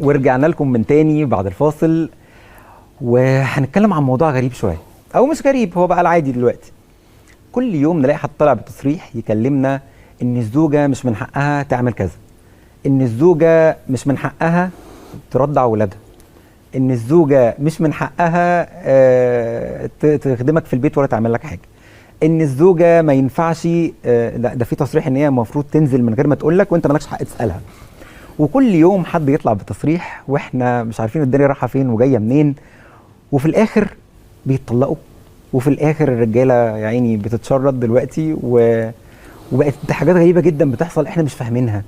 ورجعنا لكم من تاني بعد الفاصل، وهنتكلم عن موضوع غريب شويه، او مش غريب، هو بقى العادي دلوقتي. كل يوم نلاقي حد طالع بتصريح يكلمنا ان الزوجه مش من حقها تعمل كذا، ان الزوجه مش من حقها ترضع اولادها، ان الزوجه مش من حقها تخدمك في البيت ولا تعمل لك حاجه، ان الزوجه ما ينفعش ده في تصريح ان هي المفروض تنزل من غير ما تقول لك وانت مالكش حق تسالها. وكل يوم حد يطلع بتصريح واحنا مش عارفين الدنيا رايحه فين وجايه منين، وفي الاخر بيتطلقوا، وفي الاخر الرجاله يا عيني بتتشرد دلوقتي، وبقت حاجات غريبه جدا بتحصل احنا مش فاهمينها.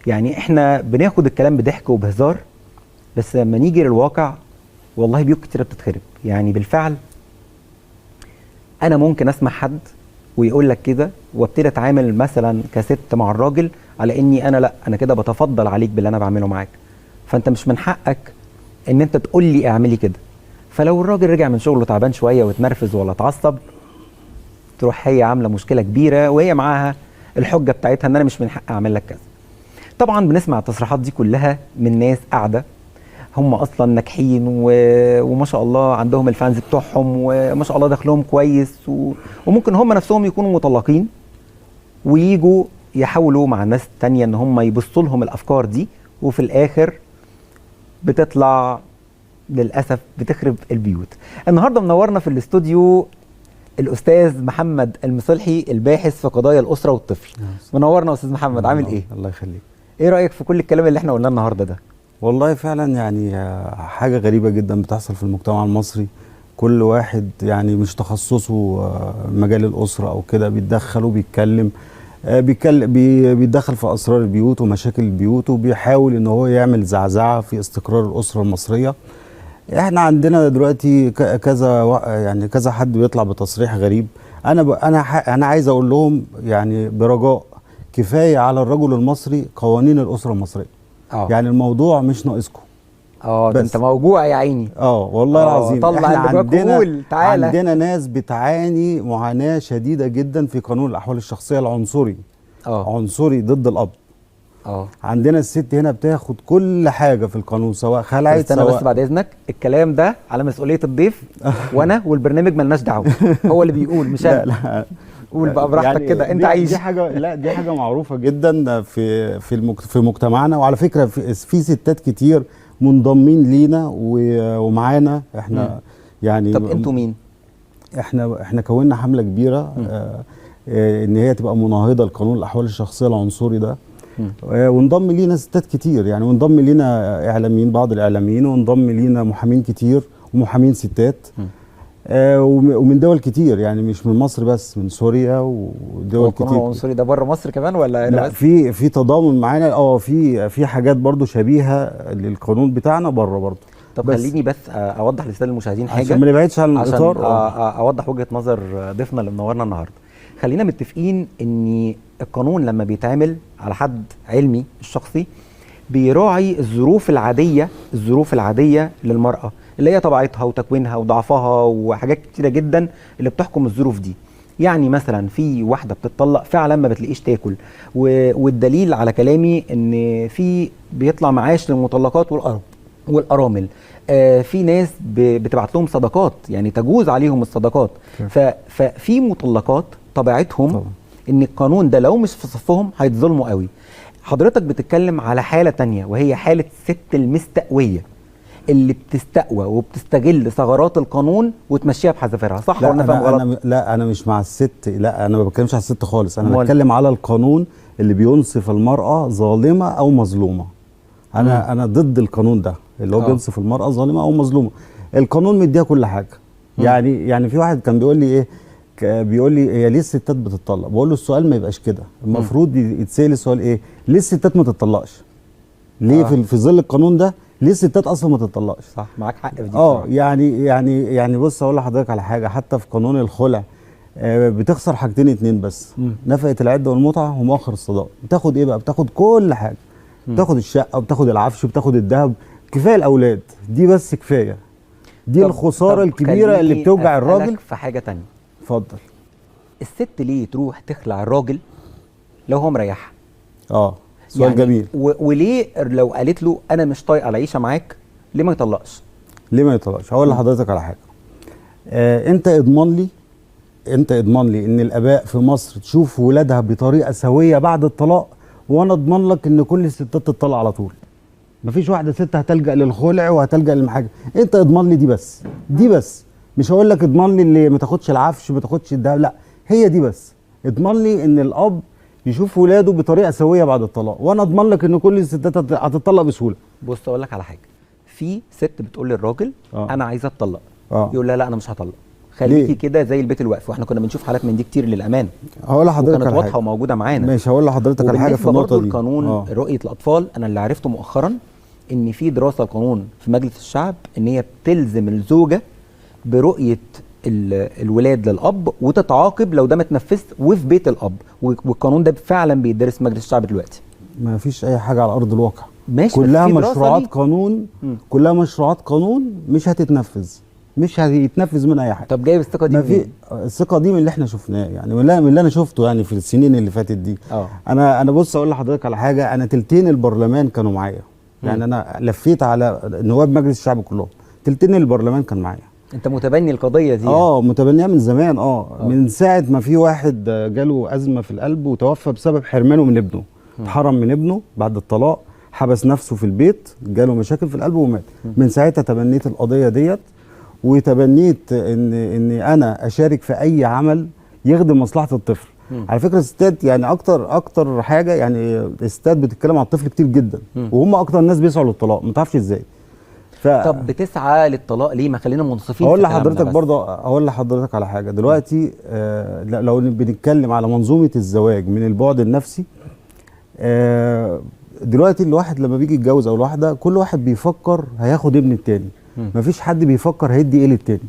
يعني احنا بناخد الكلام بضحك وبهزار، بس لما نيجي للواقع والله بيوت كتيره بتتخرب. يعني بالفعل انا ممكن اسمع حد ويقول لك كده، وابتدي اتعامل مثلا كست مع الراجل على اني انا كده بتفضل عليك باللي انا بعمله معاك، فانت مش من حقك ان انت تقول لي اعملي كده. فلو الراجل رجع من شغله تعبان شويه واتنرفز ولا اتعصب، تروح هي عامله مشكله كبيره وهي معاها الحجه بتاعتها ان انا مش من حقي اعمل لك كذا. طبعا بنسمع التصريحات دي كلها من ناس قاعده هم اصلا ناجحين وما شاء الله عندهم الفانز بتوعهم وما شاء الله دخلهم كويس، وممكن هم نفسهم يكونوا مطلقين ويجوا يحاولوا مع الناس التانية ان هم يبصوا لهم الافكار دي، وفي الاخر بتطلع للاسف بتخرب البيوت. النهارده منورنا في الاستوديو الاستاذ محمد المصلحي، الباحث في قضايا الاسره والطفل. منورنا استاذ محمد، عامل ايه؟ الله يخليك. ايه رايك في كل الكلام اللي احنا قلناه النهارده ده؟ والله فعلا يعني حاجه غريبه جدا بتحصل في المجتمع المصري. كل واحد يعني مش تخصصه مجال الاسره او كده بيتدخل وبيتكلم، بيتدخل في اسرار البيوت ومشاكل البيوت، وبيحاول ان هو يعمل زعزعه في استقرار الاسره المصريه. احنا عندنا دلوقتي كذا حد بيطلع بتصريح غريب. انا عايز اقول لهم يعني برجاء كفايه على الرجل المصري قوانين الاسره المصريه. يعني الموضوع مش ناقصكم. ده انت موجوع يا عيني. والله العظيم طلع اللي عندنا ناس بتعاني معاناه شديده جدا في قانون الاحوال الشخصيه العنصري. عنصري ضد الاب. عندنا الست هنا بتاخد كل حاجه في القانون، سواء خلعت سواء. بس بعد اذنك الكلام ده على مسؤوليه الضيف وانا والبرنامج مالناش دعوه. هو اللي بيقول مش انا. لا قول بقى براحتك يعني كده، انت عايش. دي حاجه معروفه جدا في مجتمعنا. وعلى فكره في ستات كتير منضمين لينا ومعانا احنا. يعني طب انتوا مين؟ احنا كونا حمله كبيره ان هي تبقى مناهضه لقانون الاحوال الشخصيه العنصري ده. وانضم لينا ستات كتير يعني، وانضم لينا اعلاميين، بعض الاعلاميين، وانضم لينا محامين كتير ومحامين ستات. ومن دول كتير، يعني مش من مصر بس، من سوريا ودول كتير. القانون العنصري ده بره مصر كمان ولا لا بس؟ في تضامن معانا. في حاجات برضو شبيهه للقانون بتاعنا بره برضو. طب خليني بس اوضح للساده المشاهدين حاجه عشان ما نبعدش عن الاطار، اوضح وجهه نظر ضيفنا اللي منورنا النهارده. خلينا متفقين ان القانون لما بيتعمل على حد علمي الشخصي بيراعي الظروف العاديه للمراه، اللي هي طبيعتها وتكوينها وضعفها وحاجات كتيره جدا اللي بتحكم الظروف دي. يعني مثلا في واحده بتتطلق فعلا ما بتلاقيش تاكل، والدليل على كلامي ان في بيطلع معاش للمطلقات والارامل. في ناس بتبعت لهم صدقات، يعني تجوز عليهم الصدقات. ففي مطلقات طبيعتهم طبعا ان القانون ده لو مش في صفهم هيتظلموا قوي. حضرتك بتتكلم على حاله تانية، وهي حاله الست المستقويه اللي بتستقوى وبتستغل ثغرات القانون وتمشيها بحذافيرها، صح ولا انا فاهم غلط؟ لا انا مش مع الست، لا انا ما بتكلمش على الست خالص، انا بتكلم على القانون اللي بينصف المراه ظالمه او مظلومه. انا ضد القانون ده اللي هو بينصف المراه ظالمه او مظلومه. القانون مديها كل حاجه. يعني في واحد كان بيقول لي ايه، بيقول لي هي ليه الستات بتطلق؟ بقول له السؤال ما يبقاش كده، المفروض يتسال السؤال ايه؟ ليه الستات ما تتطلقش؟ ليه في ظل القانون ده ليه الستات اصلا ما تتطلقش؟ صح، معاك حق في دي. يعني بص اقول لحضرتك على حاجه. حتى في قانون الخلع بتخسر حاجتين اتنين بس، نفقه العده والمتعه ومؤخر الصداق. بتاخد ايه بقى؟ بتاخد كل حاجه. بتاخد الشقه وبتاخد العفش وبتاخد الذهب. كفايه الاولاد دي بس، كفايه دي الخساره الكبيره اللي بتوجع الراجل. في حاجه تانية، اتفضل. الست ليه تروح تخلع الراجل لو هو مريحها؟ سؤال جميل. وليه لو قالت له انا مش طايقه العيشه معاك ليه ما يطلقش؟ ليه ما يطلقش؟ هقول لحضرتك على حاجه. انت اضمن لي ان الاباء في مصر تشوف ولادها بطريقه سويه بعد الطلاق، وانا اضمن لك ان كل الستات تطلق على طول. مفيش واحده ست هتلجا للخلع وهتلجا للحاجه. انت اضمن لي دي بس مش هقول لك اضمن لي اللي ما تاخدش العفش ما تاخدش الدهب، لا، هي دي بس. اضمن لي ان الاب يشوف ولاده بطريقه سويه بعد الطلاق، وانا اضمن لك ان كل الستات هتطلق بسهوله. بص اقول لك على حاجه، في ست بتقول للراجل انا عايزه اتطلق، يقول لها لا انا مش هطلق، خليكي كده زي البيت الواقف. واحنا كنا بنشوف حالات من دي كتير للامان. هقول لحضرتك كانت واضحه وموجوده معانا. ماشي، هقول لحضرتك على حاجه في النقطه دي. القانون رؤيه الاطفال، انا اللي عرفته مؤخرا ان في دراسه القانون في مجلس الشعب ان هي بتلزم الزوجه برؤيه الولاد للاب وتتعاقب لو ده ما اتنفذش وفي بيت الاب، والقانون ده فعلا بيدرس في مجلس الشعب دلوقتي. ما فيش اي حاجه على ارض الواقع، ماشي، كلها مشروعات قانون. كلها مشروعات قانون مش هتتنفذ، مش هيتنفذ من اي حاجه. طب جايب الثقه دي منين؟ الثقه دي من اللي احنا شفناه، يعني من اللي انا شفته يعني في السنين اللي فاتت دي. انا بص اقول لحضرتك على حاجه، انا تلتين البرلمان كانوا معايا. يعني انا لفيت على نواب مجلس الشعب كلهم، تلتين البرلمان كان معايا. انت متبني القضيه دي؟ متبنيها من زمان. من ساعه ما في واحد جاله ازمه في القلب وتوفى بسبب حرمانه من ابنه. اتحرم من ابنه بعد الطلاق، حبس نفسه في البيت، جاله مشاكل في القلب ومات. من ساعتها تبنيت القضيه ديت، وتبنيت اني انا اشارك في اي عمل يخدم مصلحه الطفل. على فكره الستات يعني اكتر حاجه، يعني الستات بتتكلم عن الطفل كتير جدا، وهم اكتر الناس بيسعوا للطلاق، ما تعرفش ازاي. طب بتسعى للطلاق ليه؟ ما خلينا منصفين. اقول لحضرتك برضه، اقول لحضرتك على حاجه دلوقتي. لو بنتكلم على منظومه الزواج من البعد النفسي، دلوقتي الواحد لما بيجي يتجوز او الواحده، كل واحد بيفكر هياخد ابن التاني، مفيش حد بيفكر هيدي ايه للتاني.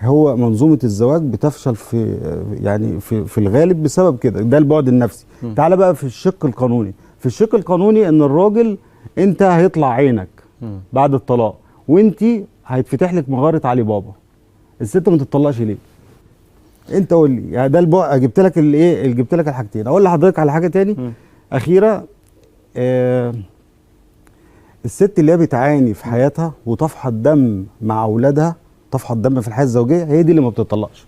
هو منظومه الزواج بتفشل في الغالب بسبب كده، ده البعد النفسي. تعال بقى في الشق القانوني. في الشق القانوني ان الراجل انت هيطلع عينك بعد الطلاق، وانت هيتفتح لك مغاره علي بابا. الست ما تطلقش ليه؟ انت قول لي، يعني ده البعد. جبت لك الايه، جبت لك الحاجتين. اقول لحضرتك على حاجه تاني اخيره. الست اللي هي بتعاني في حياتها وتفحط دم مع اولادها، تفحط دم في الحياه الزوجيه، هي دي اللي ما بتطلقش.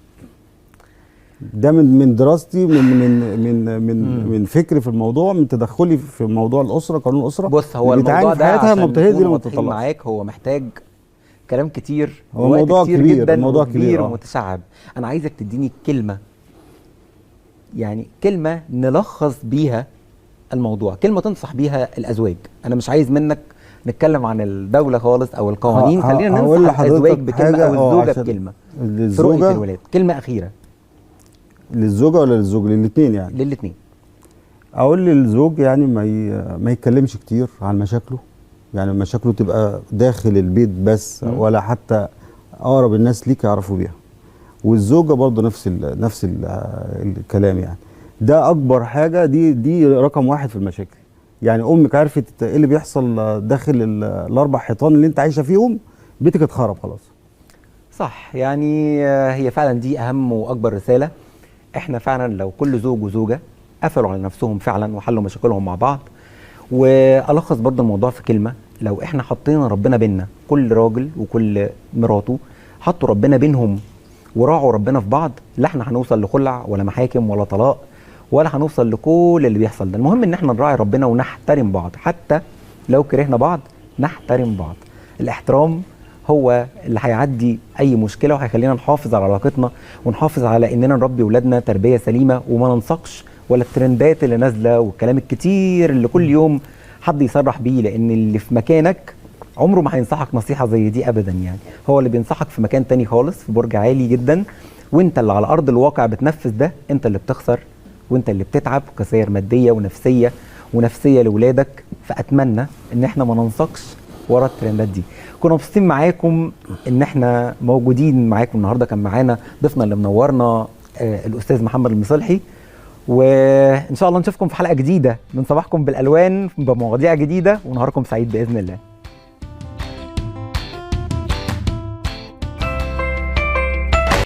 ده من دراستي، من فكري في الموضوع، من تدخلي في موضوع الاسره، قانون الاسره. بص، هو الموضوع ده عشان نكون معاك هو محتاج كلام كتير، هو موضوع كتير كبير جدا، موضوع كبير ومتشعب. انا عايزك تديني كلمه، يعني كلمه نلخص بيها الموضوع، كلمه تنصح بيها الازواج. انا مش عايز منك نتكلم عن الدوله خالص او القوانين، خلينا ننصح الازواج بكلمه او الزوجه بكلمه في رؤيه الولاد. كلمه اخيره للزوجه ولا للزوج؟ للاثنين يعني. للاثنين. اقول للزوج يعني ما يتكلمش كتير عن مشاكله، يعني مشاكله تبقى داخل البيت بس، ولا حتى اقرب الناس ليك يعرفوا بيها. والزوجه برضه نفس الكلام يعني. ده اكبر حاجه، دي رقم واحد في المشاكل. يعني امك عرفت ايه اللي بيحصل داخل الاربع حيطان اللي انت عايشه فيهم، بيتك اتخرب خلاص. صح، يعني هي فعلا دي اهم واكبر رساله. احنا فعلا لو كل زوج وزوجه قفلوا على نفسهم فعلا وحلوا مشاكلهم مع بعض. والخص برضه الموضوع في كلمه، لو احنا حطينا ربنا بينا، كل راجل وكل مراته حطوا ربنا بينهم وراعوا ربنا في بعض، لا احنا هنوصل لخلع ولا محاكم ولا طلاق، ولا هنوصل لكل اللي بيحصل ده. المهم ان احنا نراعي ربنا ونحترم بعض، حتى لو كرهنا بعض نحترم بعض. الاحترام هو اللي هيعدي اي مشكله، وهيخلينا نحافظ على علاقتنا، ونحافظ على اننا نربي ولادنا تربيه سليمه، وما ننسقش ولا الترندات اللي نازله والكلام الكتير اللي كل يوم حد يصرح بيه، لان اللي في مكانك عمره ما هينصحك نصيحه زي دي ابدا. يعني هو اللي بينصحك في مكان تاني خالص، في برج عالي جدا، وانت اللي على ارض الواقع بتنفذ ده. انت اللي بتخسر، وانت اللي بتتعب، خسائر ماديه ونفسيه لاولادك. فاتمنى ان احنا ما ننسقش ورا الترندات دي. كنا مبسوطين معاكم ان احنا موجودين معاكم النهارده. كان معانا ضيفنا اللي منورنا الاستاذ محمد المصلحي، وان شاء الله نشوفكم في حلقه جديده من صباحكم بالالوان بمواضيع جديده، ونهاركم سعيد باذن الله.